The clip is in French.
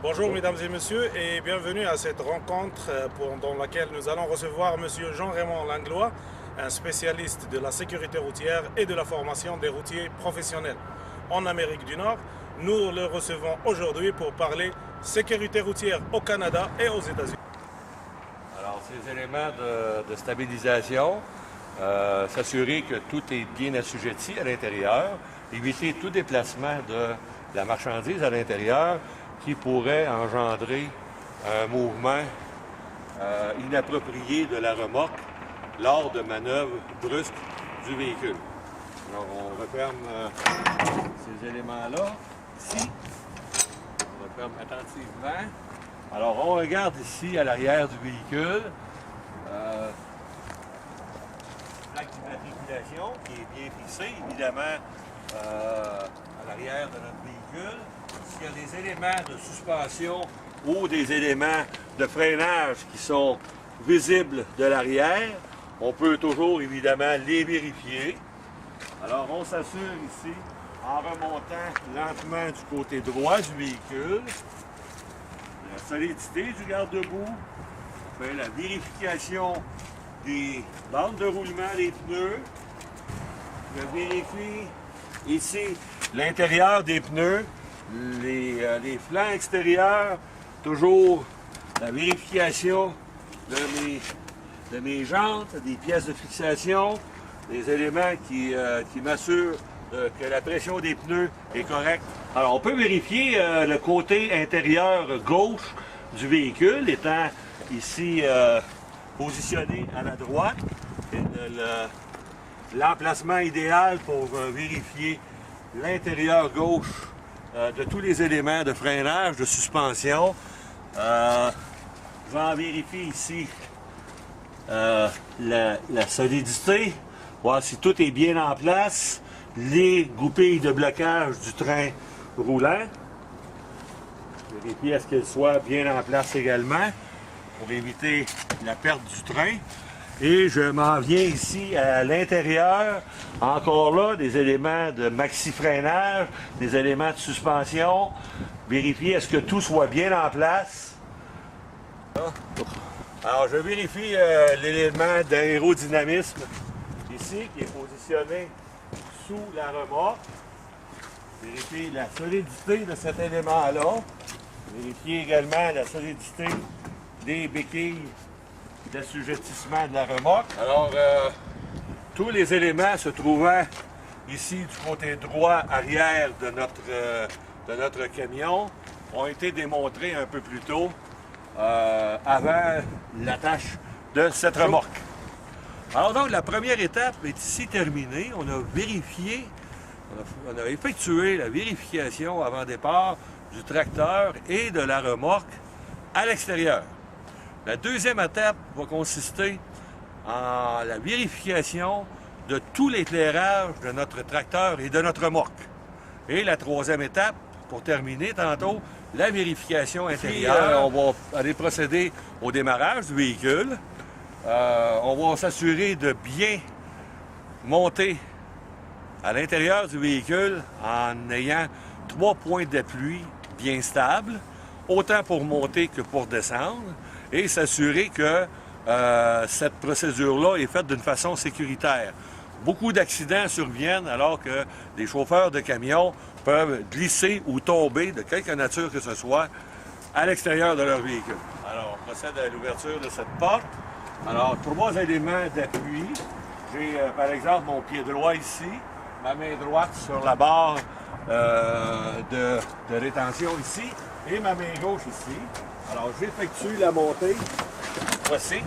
Bonjour mesdames et messieurs et bienvenue à cette rencontre dans laquelle nous allons recevoir monsieur Jean-Raymond Langlois, un spécialiste de la sécurité routière et de la formation des routiers professionnels en Amérique du Nord. Nous le recevons aujourd'hui pour parler sécurité routière au Canada et aux États-Unis. Alors, ces éléments de stabilisation, s'assurer que tout est bien assujetti à l'intérieur, éviter tout déplacement de la marchandise à l'intérieur qui pourrait engendrer un mouvement inapproprié de la remorque lors de manœuvres brusques du véhicule. Alors, on referme ces éléments-là ici. On referme attentivement. Alors, on regarde ici à l'arrière du véhicule. Plaque d'immatriculation qui est bien fixée, évidemment, à l'arrière de notre véhicule. S'il y a des éléments de suspension ou des éléments de freinage qui sont visibles de l'arrière, on peut toujours, évidemment, les vérifier. Alors, on s'assure ici, en remontant lentement du côté droit du véhicule, la solidité du garde-boue. On fait la vérification des bandes de roulement des pneus. Je vérifie ici l'intérieur des pneus, les flancs extérieurs, toujours la vérification de mes jantes, des pièces de fixation, des éléments qui m'assurent que la pression des pneus est correcte. Alors, on peut vérifier le côté intérieur gauche du véhicule, étant ici positionné à la droite. L'emplacement idéal pour vérifier l'intérieur gauche de tous les éléments de freinage, de suspension. J'en vérifie ici la solidité, voir si tout est bien en place, les goupilles de blocage du train roulant. Vérifier à ce qu'elles soient bien en place également pour éviter la perte du train. Et je m'en viens ici à l'intérieur, encore là, des éléments de maxi-freinage, des éléments de suspension. Vérifier à ce que tout soit bien en place. Alors, je vérifie l'élément d'aérodynamisme ici, qui est positionné sous la remorque. Vérifier la solidité de cet élément-là. Vérifier également la solidité des béquilles d'assujettissement de la remorque. Alors, tous les éléments se trouvant ici du côté droit arrière de notre camion ont été démontrés un peu plus tôt avant l'attache de cette remorque. Alors donc, la première étape est ici terminée. On a vérifié, on a effectué la vérification avant départ du tracteur et de la remorque à l'extérieur. La deuxième étape va consister en la vérification de tout l'éclairage de notre tracteur et de notre remorque. Et la troisième étape, pour terminer tantôt, la vérification intérieure. On va aller procéder au démarrage du véhicule. On va s'assurer de bien monter à l'intérieur du véhicule en ayant 3 points d'appui bien stables, autant pour monter que pour descendre, et s'assurer que cette procédure-là est faite d'une façon sécuritaire. Beaucoup d'accidents surviennent alors que les chauffeurs de camions peuvent glisser ou tomber de quelque nature que ce soit à l'extérieur de leur véhicule. Alors, on procède à l'ouverture de cette porte. Alors, 3 éléments d'appui. J'ai, par exemple, mon pied droit ici, ma main droite sur la barre de rétention ici et ma main gauche ici. Alors, j'effectue la montée. Voici.